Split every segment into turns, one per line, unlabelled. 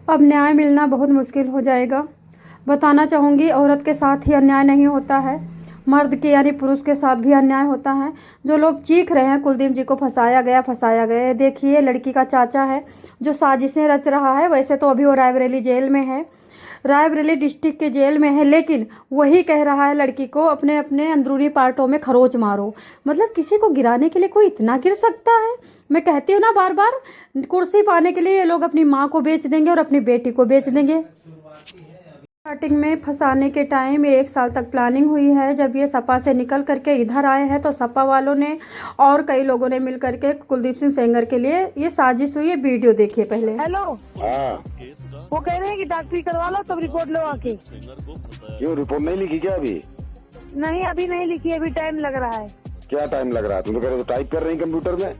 अब न्याय मिलना बहुत मुश्किल हो जाएगा। बताना चाहूँगी, औरत के साथ ही अन्याय नहीं होता है, मर्द के यानी पुरुष के साथ भी अन्याय होता है। जो लोग चीख रहे हैं कुलदीप जी को फंसाया गया, देखिए लड़की का चाचा है जो साजिशें रच रहा है। वैसे तो अभी वो रायबरेली जेल में है, रायबरेली डिस्ट्रिक्ट के जेल में है, लेकिन वही कह रहा है लड़की को अपने अपने अंदरूनी पार्टों में खरोच मारो। मतलब किसी को गिराने के लिए कोई इतना गिर सकता है? मैं कहती हूँ ना बार बार, कुर्सी पाने के लिए ये लोग अपनी माँ को बेच देंगे और अपनी बेटी को बेच देंगे। स्टार्टिंग में फंसाने के टाइम 1 साल तक प्लानिंग हुई है। जब ये सपा से निकल करके इधर आए हैं तो सपा वालों ने और कई लोगों ने मिल करके कुलदीप सिंह सेंगर के लिए ये साजिश हुई है। वीडियो देखिए पहले।
हेलो,
हाँ,
वो कह रहे हैं कि डॉक्टरी करवा लो तब रिपोर्ट लो आके।
क्यों रिपोर्ट नहीं लिखी क्या अभी?
नहीं, अभी नहीं लिखी, अभी टाइम लग रहा है।
क्या टाइम लग रहा है? तुम तो कह रहे हो टाइप कर रही कंप्यूटर में।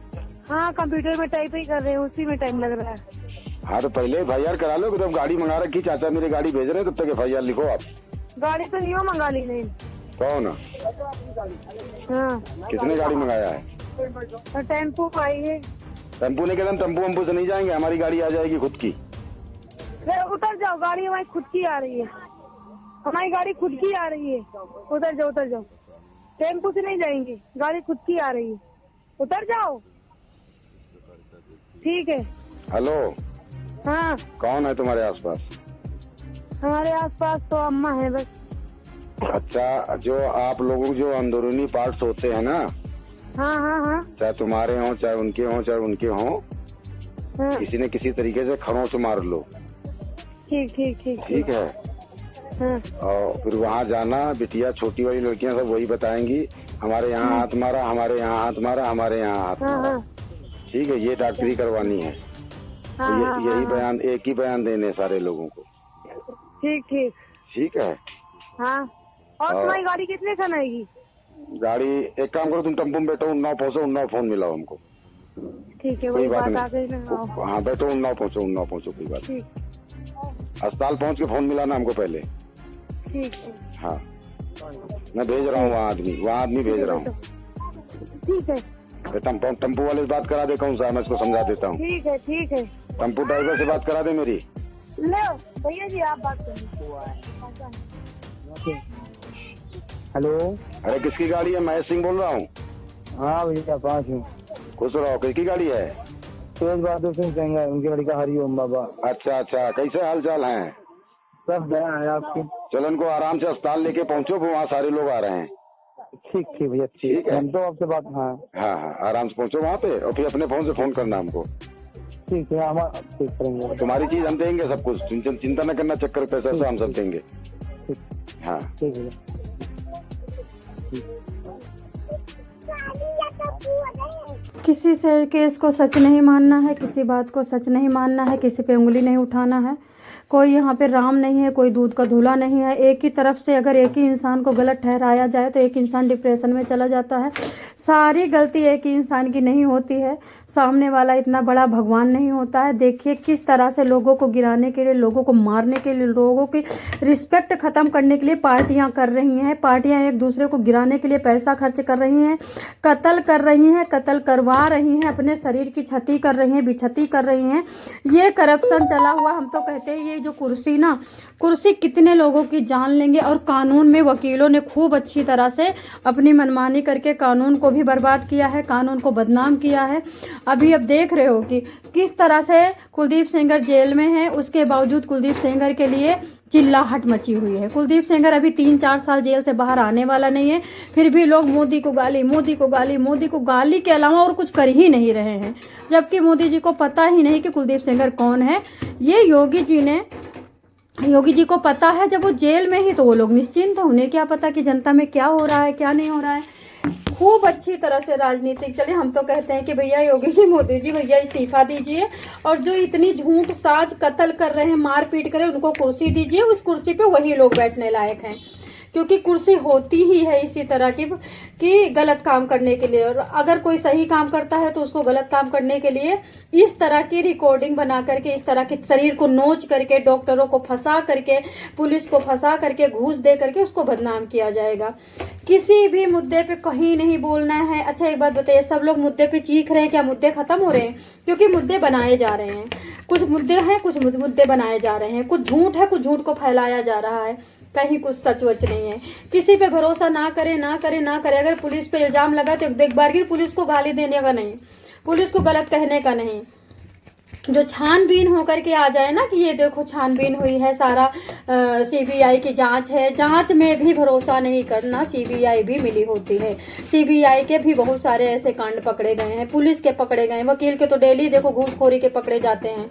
हाँ, कंप्यूटर में टाइप ही कर रहे हैं, उसी में टाइम लग रहा है।
हाँ तो पहले FIR करा लो। जब गाड़ी मंगा रखी, चाचा मेरी गाड़ी भेज रहे हैं, तब तक FIR लिखो आप।
गाड़ी तो नहीं मंगा ली नहीं।
कौन?
हाँ,
किसने गाड़ी मंगाया है?
तो टेम्पो आई है।
टेम्पू ने कहते टेम्पू वम्पू से नहीं जाएंगे, हमारी गाड़ी आ जाएगी खुद की।
उतर जाओ, गाड़ी हमारी खुद की आ रही है, हमारी गाड़ी खुद की आ रही है। उतर जाओ, उतर जाओ, टेम्पो से नहीं जाएंगे, गाड़ी खुद की आ रही है, उतर जाओ। ठीक है।
हेलो,
हाँ,
कौन है तुम्हारे आसपास?
हमारे आसपास तो अम्मा है बस।
अच्छा, जो आप लोगों जो अंदरूनी पार्ट्स होते हैं ना,
हाँ हाँ हाँ
चाहे तुम्हारे हों चाहे उनके हों,
हाँ,
किसी न किसी तरीके से खरोंच मार लो।
ठीक ठीक ठीक
ठीक है।
हाँ
और फिर वहाँ जाना, बिटिया छोटी वाली लड़कियां सब वही बताएंगी, हमारे यहाँ हाथ मारा, हमारे यहाँ हाथ मारा, हमारे यहाँ हाथ
हाँ
मारा।
हाँ
ठीक है, ये डॉक्टरी करवानी है।
हाँ
तो
हाँ,
यही
हाँ,
बयान, एक ही बयान देने सारे लोगों को।
ठीक ठीक।
ठीक है।
हाँ, और तुम्हारी गाड़ी कितने समय आएगी?
गाड़ी एक काम करो, तुम टेम्पो में बैठो, उन्नाव पहुँचो, उन्नाव फोन मिलाओ हमको।
ठीक है,
कोई
वही
बात
बात आ गई ना।
नहीं। हाँ बैठो, उन्नाव पहुँचो, कोई बात।
ठीक
अस्पताल पहुँच के फोन मिलाना हमको पहले।
ठीक है।
हाँ, मैं भेज रहा हूँ वहाँ आदमी भेज रहा हूँ।
ठीक है,
टेम्पो वाले से बात करा दे, कौन सा है, मैं इसको समझा देता हूँ।
ठीक है, ठीक है।
टेम्पो ड्राइवर से बात करा दे मेरी।
लो भैया जी, आप बात करिए।
हेलो।
अरे किसकी गाड़ी है? महेश सिंह बोल रहा हूँ।
हाँ भैया, पास हूँ।
खुश रहो। किसकी गाड़ी है?
तेज बहादुर सिंह सेंगर, उनकी लड़का हरिओम बाबा।
अच्छा, कैसे हाल चाल है?
सब दया है आपकी।
चलो इनको आराम से अस्पताल लेके पहुँचो, वहाँ सारे लोग आ रहे हैं।
ठीक ठीक भैया,
ठीक है।
हम तो आपसे बात। हाँ
हाँ, आराम से पहुँचो वहाँ पे, और फिर अपने फोन से फोन करना हमको।
ठीक है, हम ठीक करेंगे।
तुम्हारी चीज हम देंगे सब कुछ, चिंता न करना, चक्कर पैसा से हम सब देंगे। हाँ
ठीक है।
किसी से केस को सच नहीं मानना है, किसी बात को सच नहीं मानना है, किसी पे उंगली नहीं उठाना है। कोई यहाँ पे राम नहीं है, कोई दूध का धूला नहीं है। एक ही तरफ से अगर एक ही इंसान को गलत ठहराया जाए तो एक इंसान डिप्रेशन में चला जाता है। सारी गलती एक ही इंसान की नहीं होती है, सामने वाला इतना बड़ा भगवान नहीं होता है। देखिए किस तरह से लोगों को गिराने के लिए, लोगों को मारने के लिए, लोगों की रिस्पेक्ट ख़त्म करने के लिए पार्टियां कर रही हैं। पार्टियां एक दूसरे को गिराने के लिए पैसा खर्च कर रही हैं, कत्ल कर रही हैं, कत्ल करवा रही हैं, अपने शरीर की क्षति कर रही हैं, बिछती कर रही हैं। ये करप्शन चला हुआ। हम तो कहते हैं ये जो कुर्सी कितने लोगों की जान लेंगे। और कानून में वकीलों ने खूब अच्छी तरह से अपनी मनमानी करके कानून को भी बर्बाद किया है, कानून को बदनाम किया है। अभी अब देख रहे हो कि किस तरह से कुलदीप सेंगर जेल में है, उसके बावजूद कुलदीप सेंगर के लिए चिल्लाहट मची हुई है। कुलदीप सेंगर अभी 3-4 साल जेल से बाहर आने वाला नहीं है, फिर भी लोग मोदी को गाली के अलावा और कुछ कर ही नहीं रहे हैं। जबकि मोदी जी को पता ही नहीं कि कुलदीप सेंगर कौन है। ये योगी जी को पता है। जब वो जेल में ही तो वो लोग निश्चिंत है, उन्हें क्या पता कि जनता में क्या हो रहा है क्या नहीं हो रहा है। खूब अच्छी तरह से राजनीतिक चले। हम तो कहते हैं कि भैया योगी जी, मोदी जी, भैया इस्तीफा दीजिए, और जो इतनी झूठ साज कत्ल कर रहे हैं, मार पीट कर रहे हैं, उनको कुर्सी दीजिए। उस कुर्सी पे वही लोग बैठने लायक हैं, क्योंकि कुर्सी होती ही है इसी तरह की कि गलत काम करने के लिए। और अगर कोई सही काम करता है तो उसको गलत काम करने के लिए इस तरह की रिकॉर्डिंग बना करके, इस तरह के शरीर को नोच करके, डॉक्टरों को फंसा करके, पुलिस को फंसा करके, घूस दे करके उसको बदनाम किया जाएगा। किसी भी मुद्दे पे कहीं नहीं बोलना है। अच्छा एक बात बताइए, सब लोग मुद्दे पे चीख रहे हैं, क्या मुद्दे खत्म हो रहे हैं? क्योंकि मुद्दे बनाए जा रहे हैं। कुछ मुद्दे हैं, कुछ मुद्दे बनाए जा रहे हैं, कुछ झूठ है, कुछ झूठ को फैलाया जा रहा है, कहीं कुछ सच वच नहीं है। किसी पे भरोसा ना करे, ना करे, ना करे। अगर पुलिस पे इल्जाम लगा तो एक बार पुलिस को गाली देने का नहीं, पुलिस को गलत कहने का नहीं, जो छानबीन होकर के आ जाए ना कि ये देखो छानबीन हुई है, सारा सीबीआई की जांच है, जांच में भी भरोसा नहीं करना। सीबीआई भी मिली होती है, सीबीआई के भी बहुत सारे ऐसे कांड पकड़े गए हैं, पुलिस के पकड़े गए हैं, वकील के तो डेली देखो घूसखोरी के पकड़े जाते हैं।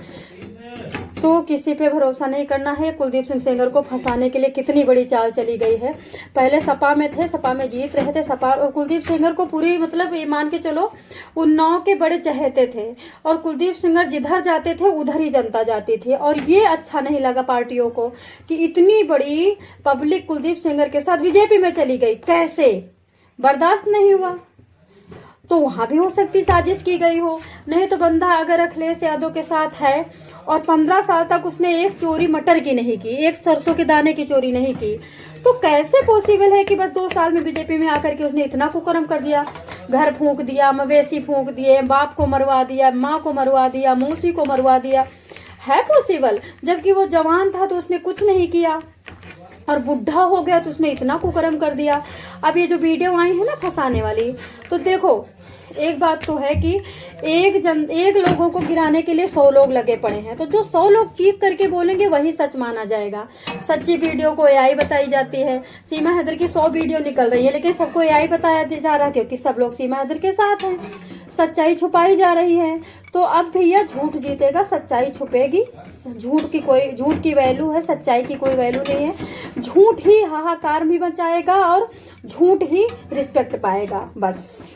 तो किसी पे भरोसा नहीं करना है। कुलदीप सिंह सेंगर को फंसाने के लिए कितनी बड़ी चाल चली गई है। पहले सपा में थे, सपा में जीत रहे थे, सपा और कुलदीप सेंगर को पूरी मतलब ये मान के चलो उन्नाव के बड़े चहेते थे, और कुलदीप सेंगर जिधर जाते थे उधर ही जनता जाती थी। और ये अच्छा नहीं लगा पार्टियों को कि इतनी बड़ी पब्लिक कुलदीप सेंगर के साथ बीजेपी में चली गई, कैसे बर्दाश्त नहीं हुआ। तो वहां भी हो सकती साजिश की गई हो। नहीं तो बंदा अगर अखिलेश यादव के साथ है और 15 साल तक उसने एक चोरी मटर की नहीं की, एक सरसों के दाने की चोरी नहीं की, तो कैसे पॉसिबल है कि बस 2 साल में बीजेपी में आकर के उसने इतना कुकर्म कर दिया, घर फूंक दिया, मवेशी फूंक दिए, बाप को मरवा दिया, माँ को मरवा दिया, मौसी को मरवा दिया। है पॉसिबल? जबकि वो जवान था तो उसने कुछ नहीं किया, और बुढ़ा हो गया तो उसने इतना कुकर्म कर दिया। अब ये जो वीडियो आई है ना फंसाने वाली, तो देखो एक बात तो है कि एक लोगों को गिराने के लिए 100 लोग लगे पड़े हैं। तो जो 100 लोग चीख करके बोलेंगे वही सच माना जाएगा। सच्ची वीडियो को एआई बताई जाती है। सीमा हैदर की 100 वीडियो निकल रही है, लेकिन सबको एआई बताया जा रहा है क्योंकि सब लोग सीमा हैदर के साथ हैं। सच्चाई छुपाई जा रही है। तो अब भैया झूठ जीतेगा, सच्चाई छुपेगी। झूठ की वैल्यू है, सच्चाई की कोई वैल्यू नहीं है। झूठ ही हाहाकार भी मचाएगा और झूठ ही रिस्पेक्ट पाएगा, बस।